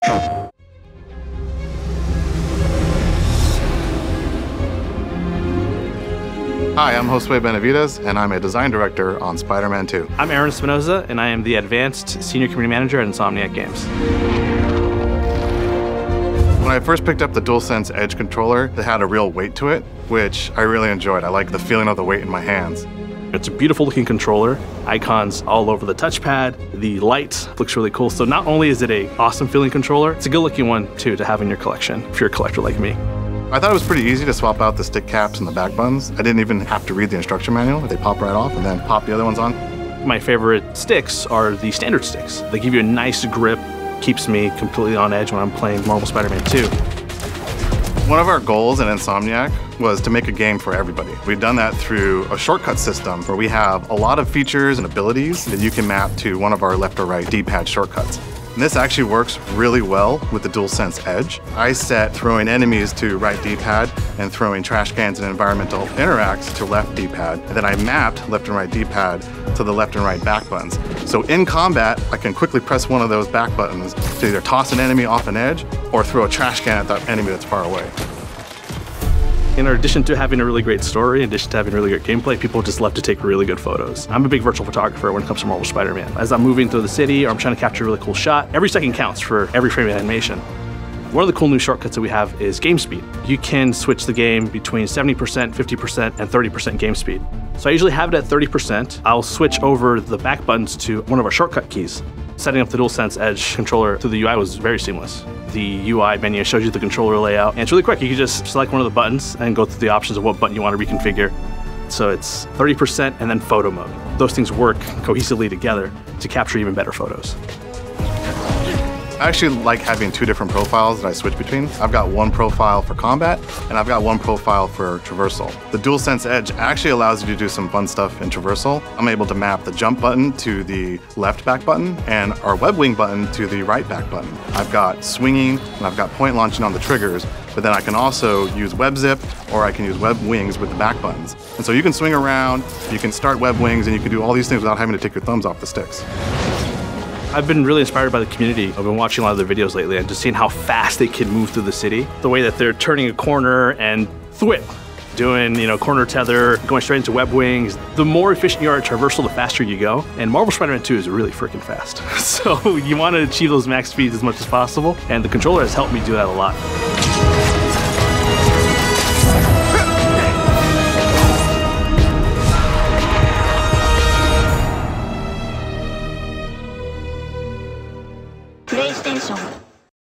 Hi, I'm Josue Benavides, and I'm a design director on Spider-Man 2. I'm Aaron Espinoza, and I am the Advanced Senior Community Manager at Insomniac Games. When I first picked up the DualSense Edge controller, it had a real weight to it, which I really enjoyed. I like the feeling of the weight in my hands. It's a beautiful looking controller, icons all over the touchpad, the light looks really cool. So not only is it an awesome feeling controller, it's a good looking one too to have in your collection if you're a collector like me. I thought it was pretty easy to swap out the stick caps and the back buttons. I didn't even have to read the instruction manual. They pop right off and then pop the other ones on. My favorite sticks are the standard sticks. They give you a nice grip, keeps me completely on edge when I'm playing Marvel Spider-Man 2. One of our goals in Insomniac was to make a game for everybody. We've done that through a shortcut system where we have a lot of features and abilities that you can map to one of our left or right D-pad shortcuts. And this actually works really well with the DualSense Edge. I set throwing enemies to right D-pad and throwing trash cans and environmental interacts to left D-pad. And then I mapped left and right D-pad to the left and right back buttons. So in combat, I can quickly press one of those back buttons to either toss an enemy off an edge or throw a trash can at that enemy that's far away. In addition to having a really great story, in addition to having really great gameplay, people just love to take really good photos. I'm a big virtual photographer when it comes to Marvel Spider-Man. As I'm moving through the city or I'm trying to capture a really cool shot, every second counts for every frame of animation. One of the cool new shortcuts that we have is game speed. You can switch the game between 70%, 50%, and 30% game speed. So I usually have it at 30%. I'll switch over the back buttons to one of our shortcut keys. Setting up the DualSense Edge controller through the UI was very seamless. The UI menu shows you the controller layout, and it's really quick. You can just select one of the buttons and go through the options of what button you want to reconfigure. So it's 30% and then photo mode. Those things work cohesively together to capture even better photos. I actually like having two different profiles that I switch between. I've got one profile for combat, and I've got one profile for traversal. The DualSense Edge actually allows you to do some fun stuff in traversal. I'm able to map the jump button to the left back button and our web wing button to the right back button. I've got swinging and I've got point launching on the triggers, but then I can also use web zip or I can use web wings with the back buttons. And so you can swing around, you can start web wings, and you can do all these things without having to take your thumbs off the sticks. I've been really inspired by the community. I've been watching a lot of their videos lately and just seeing how fast they can move through the city. The way that they're turning a corner and thwip, doing, corner tether, going straight into web wings. The more efficient you are at traversal, the faster you go. And Marvel Spider-Man 2 is really freaking fast. So you want to achieve those max speeds as much as possible. And the controller has helped me do that a lot.